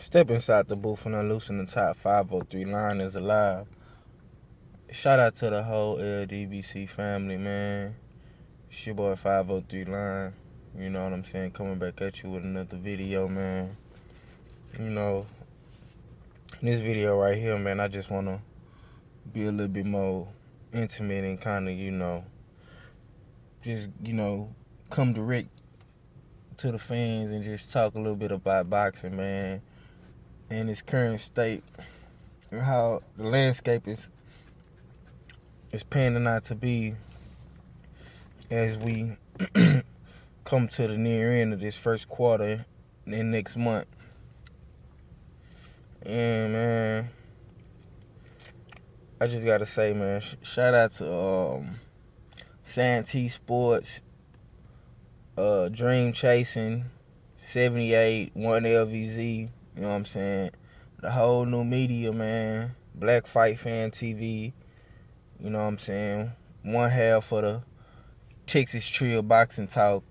Step inside the booth and unloosen the top 503 line is alive. Shout out to the whole LDBC family, man. It's your boy 503 line. You know what I'm saying? Coming back at you with another video, man. You know, in this video right here, man, I just want to be a little bit more intimate and kind of, just, come direct to the fans and just talk a little bit about boxing, man, and its current state and how the landscape is panning out to be as we come to the near end of this first quarter in next month. And man, I just gotta say, man, shout out to Santee Sports, Dream Chasing, 78, 1LVZ, you know what I'm saying? The whole new media, man. Black Fight Fan TV, you know what I'm saying? One half for the Texas Trio Boxing Talk,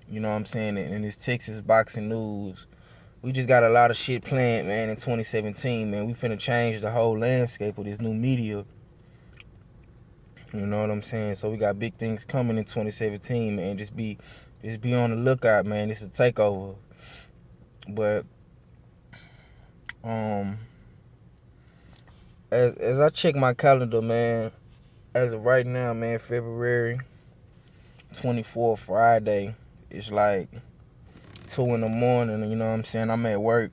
you know what I'm saying? And this Texas Boxing News. We just got a lot of shit planned, man, in 2017, man. We finna change the whole landscape of this new media. You know what I'm saying? So we got big things coming in 2017, man. Just be on the lookout, man. It's a takeover. But as I check my calendar, man, as of right now, man, February 24th, Friday, it's like 2 in the morning, you know what I'm saying? I'm at work.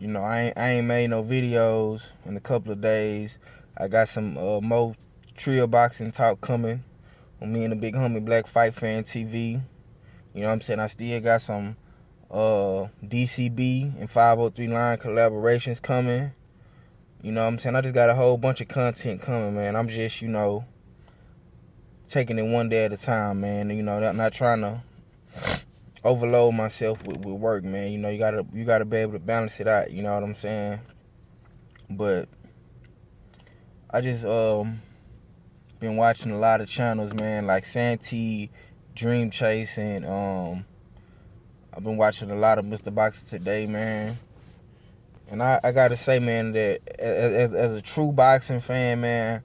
You know, I ain't made no videos in a couple of days. I got some more trio boxing talk coming with me and the big homie Black Fight Fan TV. You know what I'm saying? I still got some DCB and 503 line collaborations coming. You know what I'm saying? I just got a whole bunch of content coming, man. I'm just, taking it one day at a time, man. You know, not trying to overload myself with work, man. You know, you gotta be able to balance it out, you know what I'm saying? But I just been watching a lot of channels, man, like Santee, Dream Chasing. I've been watching a lot of Mr. Boxer Today, man. And I gotta say, man, that as a true boxing fan, man,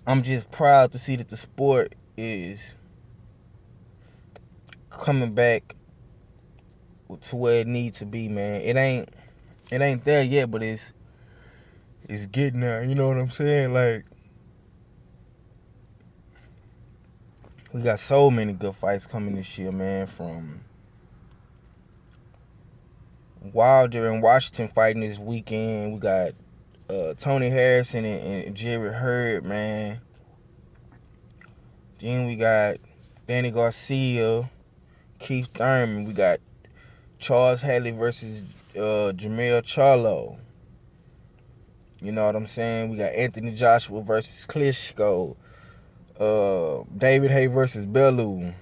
I'm just proud to see that the sport is coming back to where it needs to be, man. It ain't there yet, but it's getting there. You know what I'm saying? Like, we got so many good fights coming this year, man. From Wilder and Washington fighting this weekend. We got Tony Harrison and Jerry Hurd, man. Then we got Danny Garcia, Keith Thurman. We got Charles Hadley versus Jamel Charlo. You know what I'm saying? We got Anthony Joshua versus Klitschko. David Hay versus Bellew.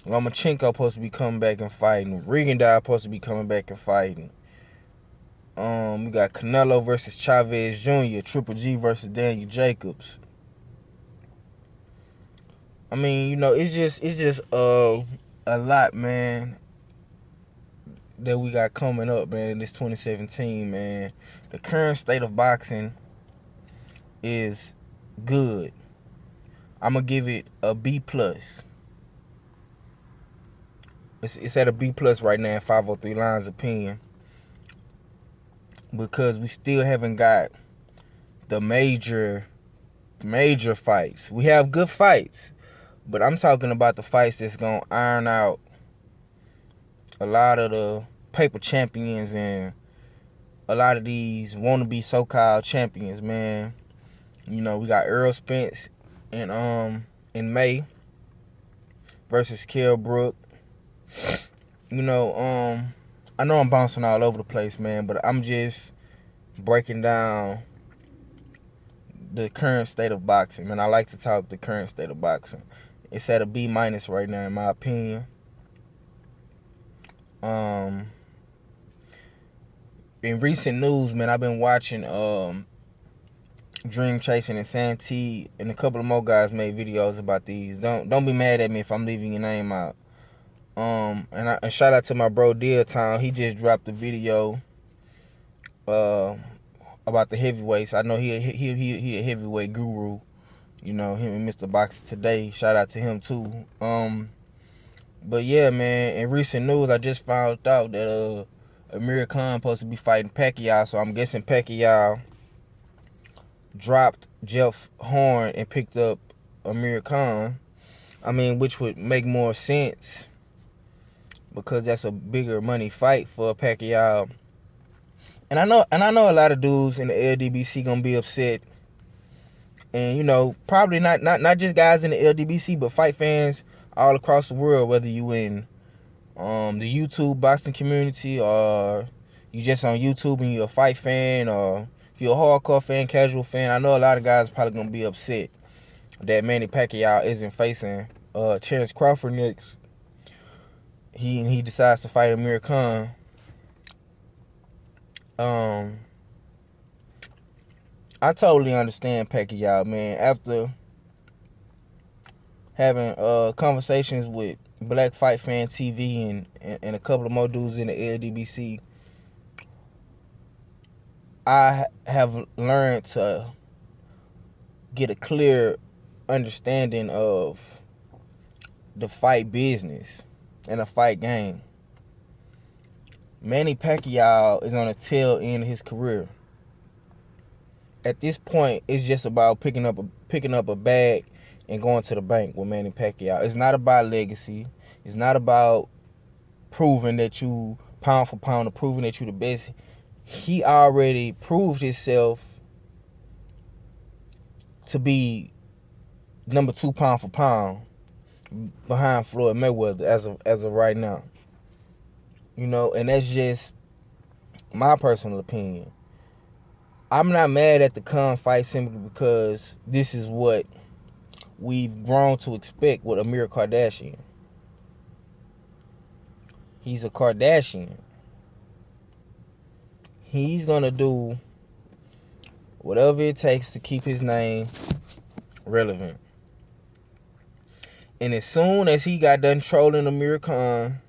Lomachenko supposed to be coming back and fighting. Rigondeaux supposed to be coming back and fighting. We got Canelo versus Chavez Jr. Triple G versus Daniel Jacobs. I mean, you know, it's just a lot, man, that we got coming up, man, in this 2017, man. The current state of boxing is good. I'm gonna give it a B plus. It's at a B plus right now in 503 Lines opinion, because we still haven't got the major fights. We have good fights, but I'm talking about the fights that's gonna iron out a lot of the paper champions and a lot of these wannabe so-called champions, man. You know, we got Earl Spence in May versus Kell Brook. You know, I know I'm bouncing all over the place, man, but I'm just breaking down the current state of boxing, man. I like to talk the current state of boxing. It's at a B minus right now, in my opinion. In recent news, man, I've been watching Dream Chasing and Santee, and a couple of more guys made videos about these. Don't be mad at me if I'm leaving your name out. And shout out to my bro Deal Town. He just dropped a video about the heavyweights. I know he a heavyweight guru. You know, him and Mr. Box today. Shout out to him too. But yeah, man, in recent news, I just found out that Amir Khan supposed to be fighting Pacquiao, so I'm guessing Pacquiao dropped Jeff Horn and picked up Amir Khan. I mean, which would make more sense because that's a bigger money fight for Pacquiao. And I know a lot of dudes in the LDBC gonna be upset. And you know, probably not just guys in the LDBC, but fight fans all across the world, whether you in the YouTube boxing community or you just on YouTube and you're a fight fan, or if you're a hardcore fan, casual fan. I know a lot of guys are probably gonna be upset that Manny Pacquiao isn't facing Terence Crawford next. He decides to fight Amir Khan. I totally understand Pacquiao, man. After having conversations with Black Fight Fan TV and a couple of more dudes in the LDBC, I have learned to get a clear understanding of the fight business and the fight game. Manny Pacquiao is on the tail end of his career. At this point, it's just about picking up a bag and going to the bank with Manny Pacquiao. It's not about legacy. It's not about proving that you pound for pound or proving that you the best. He already proved himself to be number 2 pound for pound behind Floyd Mayweather as of right now. You know, and that's just my personal opinion. I'm not mad at the Khan fight simply because this is what we've grown to expect with Amir Kardashian. He's a Kardashian. He's gonna do whatever it takes to keep his name relevant. And as soon as he got done trolling Amir Khan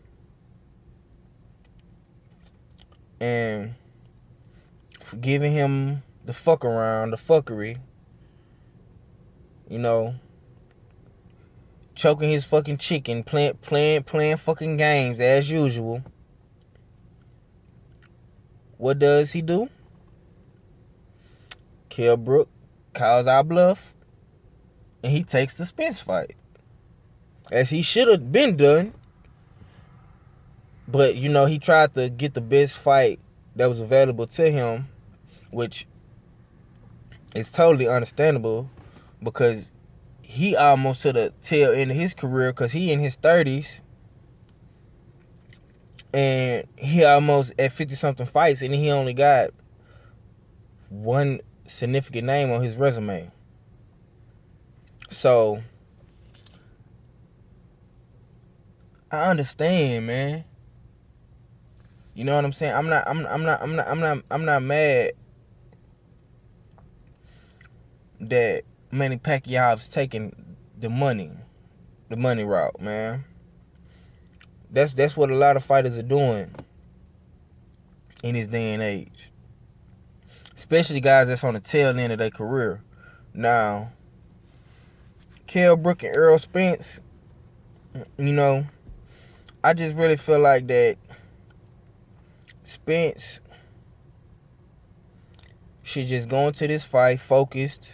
and giving him the fuck around, the fuckery, you know, choking his fucking chicken, playing fucking games as usual, what does he do? Kell Brook calls our bluff, and he takes the Spence fight, as he should have been done. But you know, he tried to get the best fight that was available to him, which is totally understandable because he almost to the tail end of his career, because he in his 30s and he almost at 50 something fights, and he only got one significant name on his resume. So I understand, man. You know what I'm saying? I'm not mad that Manny Pacquiao's taking the money route, man. That's what a lot of fighters are doing in this day and age, especially guys that's on the tail end of their career. Now, Kell Brook and Errol Spence, you know, I just really feel like that Spence should just go into this fight focused.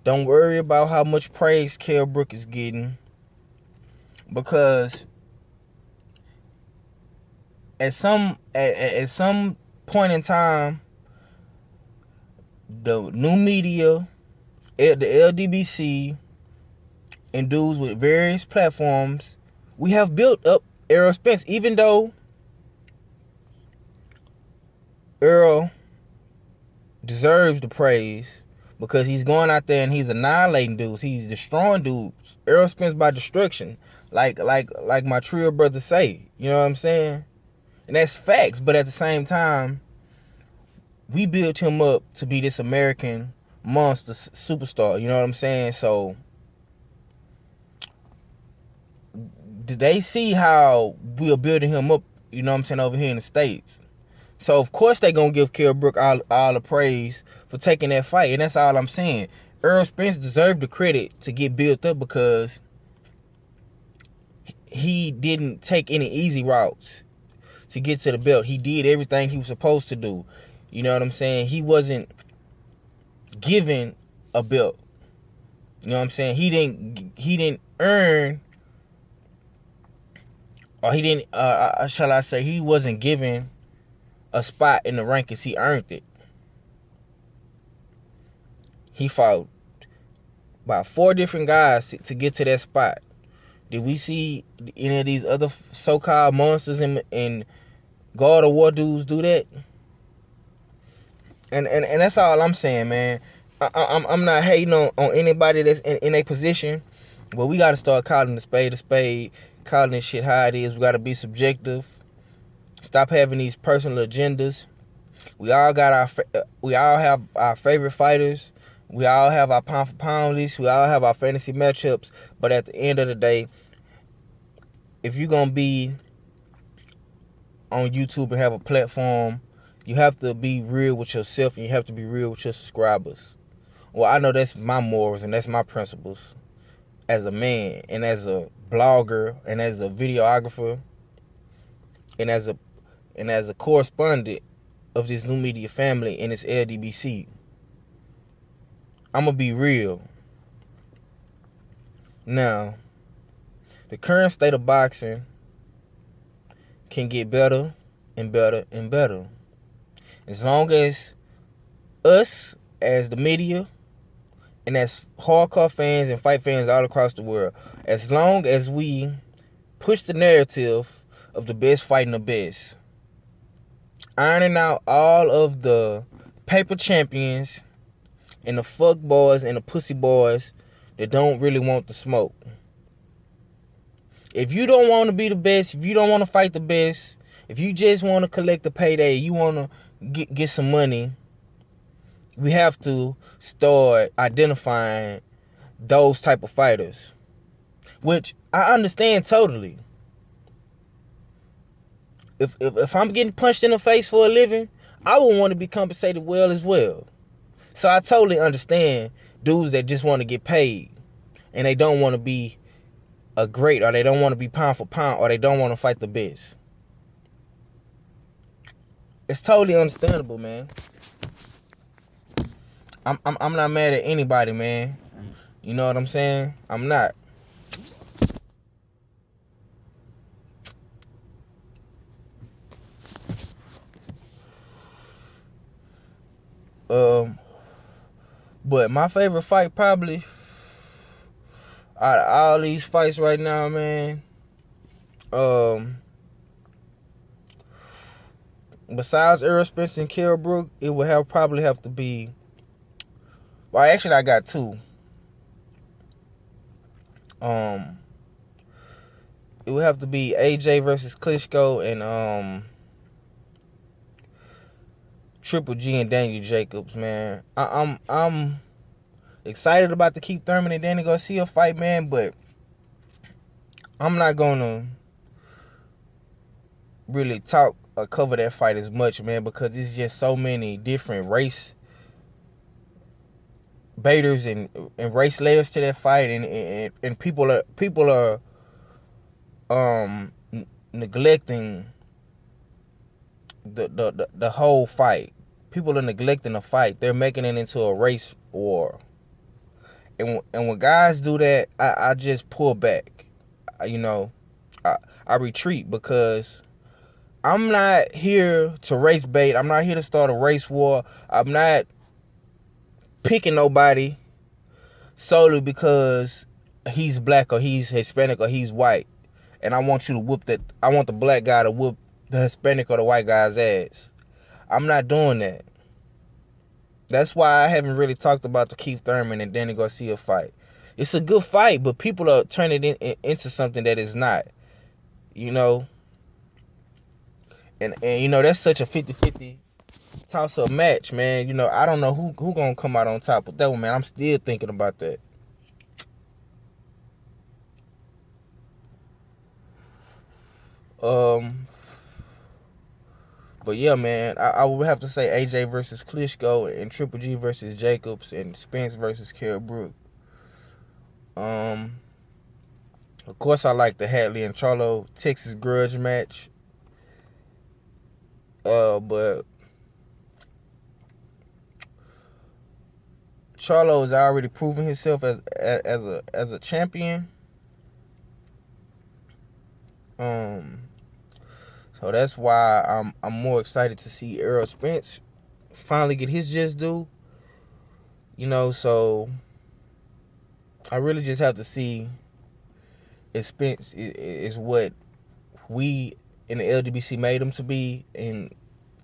Don't worry about how much praise Kell Brook is getting, because at some point in time, the new media, the LDBC, and dudes with various platforms, we have built up Errol Spence, even though Errol deserves the praise because he's going out there and he's annihilating dudes. He's destroying dudes. Errol Spence by destruction, like my trio brothers say. You know what I'm saying? And that's facts. But at the same time, we built him up to be this American monster superstar. You know what I'm saying? So they see how we are building him up, you know what I'm saying, over here in the States. So of course they gonna give Kell Brook all the praise for taking that fight, and that's all I'm saying. Earl Spence deserved the credit to get built up because he didn't take any easy routes to get to the belt. He did everything he was supposed to do. You know what I'm saying? He wasn't given a belt. You know what I'm saying? He didn't earn, or he didn't shall I say, he wasn't given a spot in the rankings. He earned it. He fought about 4 different guys to get to that spot. Did we see any of these other so-called monsters and God of War dudes do that? And that's all I'm saying, man. I'm not hating on anybody that's in a position, but we got to start calling the spade, calling this shit how it is. We got to be subjective. Stop having these personal agendas. We all have our favorite fighters. We all have our pound for pound lists. We all have our fantasy matchups. But at the end of the day, if you're gonna be on YouTube and have a platform, you have to be real with yourself and you have to be real with your subscribers. Well, I know that's my morals and that's my principles as a man and as a blogger and as a videographer and as a correspondent of this new media family and its LDBC. I'm gonna be real. Now, the current state of boxing can get better and better and better. As long as us, as the media, and as hardcore fans and fight fans all across the world, as long as we push the narrative of the best fighting the best, ironing out all of the paper champions and the fuck boys and the pussy boys that don't really want the smoke. If you don't want to be the best, if you don't want to fight the best, if you just want to collect the payday, you want to get some money, we have to start identifying those type of fighters, which I understand totally. If I'm getting punched in the face for a living, I would want to be compensated well as well. So I totally understand dudes that just want to get paid and they don't want to be a great, or they don't want to be pound for pound, or they don't want to fight the best. It's totally understandable, man. I'm not mad at anybody, man. You know what I'm saying? I'm not. But my favorite fight probably out of all these fights right now, man, besides Errol Spence and Kell Brook, it would probably have to be, well, actually I got 2. It would have to be AJ versus Klitschko and Triple G and Daniel Jacobs, man. I'm excited about the Keith Thurman and Danny Garcia fight, man, but I'm not gonna really talk or cover that fight as much, man, because it's just so many different race baiters and race layers to that fight, and people are neglecting the whole fight. People are neglecting the fight. They're making it into a race war. And when guys do that, I just pull back. I retreat, because I'm not here to race bait. I'm not here to start a race war. I'm not picking nobody solely because he's black or he's Hispanic or he's white. And I want you to whoop that. I want the black guy to whoop the Hispanic or the white guy's ass. I'm not doing that. That's why I haven't really talked about the Keith Thurman and Danny Garcia fight. It's a good fight, but people are turning it into something that is not. You know? And you know, that's such a 50-50 toss-up match, man. You know, I don't know who gonna come out on top with that one, man. I'm still thinking about that. Um, but yeah, man, I would have to say AJ versus Klitschko and Triple G versus Jacobs and Spence versus Kell Brook. Um, of course, I like the Hadley and Charlo Texas grudge match. But Charlo has already proven himself as a champion. Um, so that's why I'm more excited to see Errol Spence finally get his just due. So I really just have to see if Spence is what we in the LDBC made him to be, and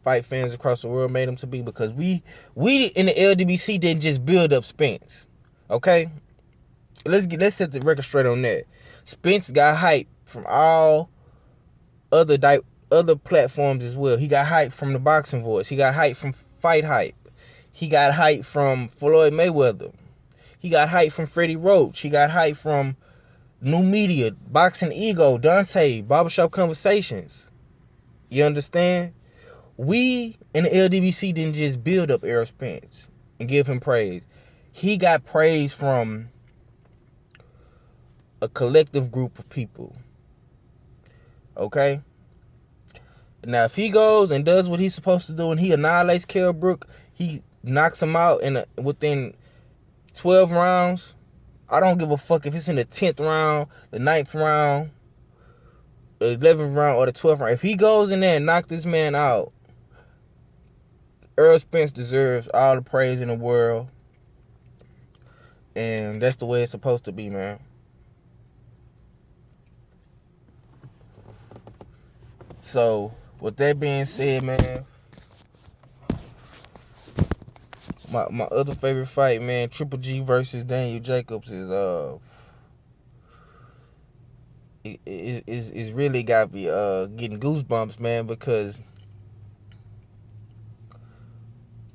fight fans across the world made him to be, because we in the LDBC didn't just build up Spence. Okay, let's set the record straight on that. Spence got hype from all other platforms as well. He got hype from the Boxing Voice. He got hype from Fight Hype. He got hype from Floyd Mayweather. He got hype from Freddie Roach. He got hype from New Media, Boxing Ego, Dante, Barbershop Conversations. You understand? We in the LDBC didn't just build up Errol Spence and give him praise. He got praise from a collective group of people. Okay? Now, if he goes and does what he's supposed to do and he annihilates Kell Brook, he knocks him out within 12 rounds, I don't give a fuck if it's in the 10th round, the 9th round, the 11th round, or the 12th round. If he goes in there and knocks this man out, Errol Spence deserves all the praise in the world. And that's the way it's supposed to be, man. So, with that being said, man, my other favorite fight, man, Triple G versus Daniel Jacobs is really got me getting goosebumps, man, because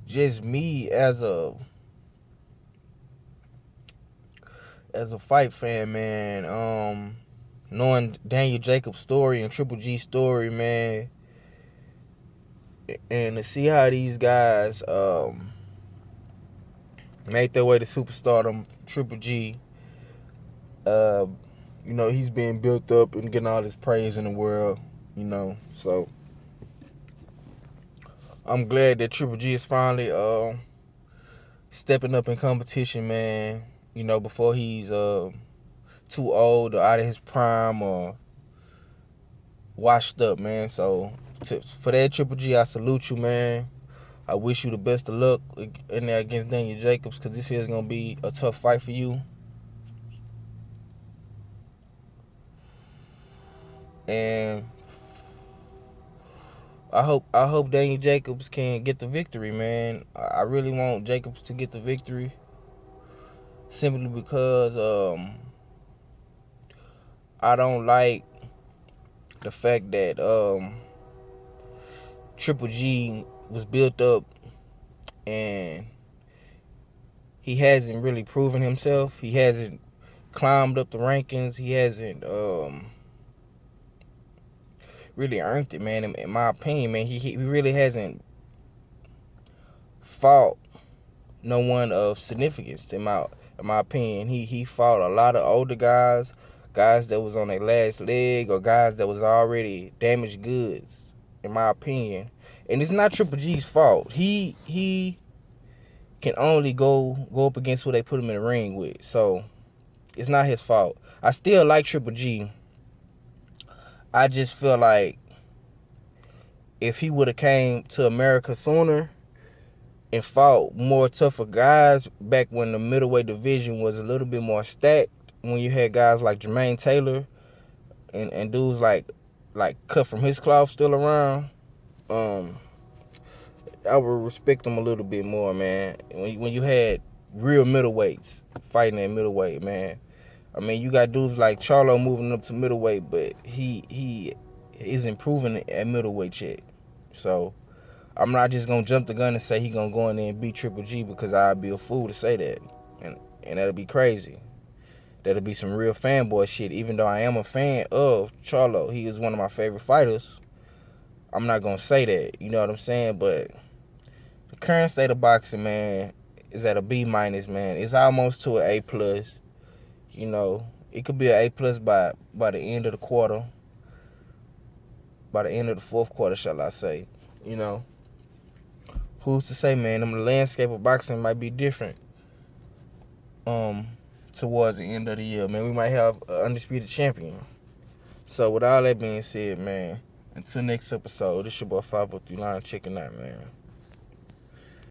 just me as a fight fan, man, knowing Daniel Jacobs' story and Triple G's story, man, and to see how these guys made their way to superstardom. Triple G, he's being built up and getting all this praise in the world, so I'm glad that Triple G is finally stepping up in competition, man, before he's too old or out of his prime or washed up, man. So for that, Triple G, I salute you, man. I wish you the best of luck in there against Daniel Jacobs, because this is going to be a tough fight for you. And I hope Daniel Jacobs can get the victory, man. I really want Jacobs to get the victory, simply because I don't like the fact that Triple G was built up and he hasn't really proven himself. He hasn't climbed up the rankings. He hasn't really earned it, man. In my opinion, man, he really hasn't fought no one of significance. In my opinion, he fought a lot of older guys that was on their last leg, or guys that was already damaged goods, in my opinion. And it's not Triple G's fault. He can only go up against who they put him in the ring with. So it's not his fault. I still like Triple G. I just feel like if he would have came to America sooner and fought more tougher guys back when the middleweight division was a little bit more stacked, when you had guys like Jermaine Taylor and dudes like cut from his cloth still around, I would respect them a little bit more, man. When you had real middleweights fighting at middleweight, man. I mean, you got dudes like Charlo moving up to middleweight, but he is improving at middleweight yet. So I'm not just gonna jump the gun and say he gonna go in there and beat Triple G, because I'd be a fool to say that, and that'd be crazy. that'll be some real fanboy shit. Even though I am a fan of Charlo, he is one of my favorite fighters. I'm not gonna say that, you know what I'm saying? But the current state of boxing, man, is at a B minus, man. It's almost to an A plus. You know, it could be an A plus by the end of the quarter, by the end of the fourth quarter, shall I say? You know, who's to say, man? The landscape of boxing might be different. Towards the end of the year, man, we might have an undisputed champion. So with all that being said, man, until next episode, this your boy 503 Line checking out, man.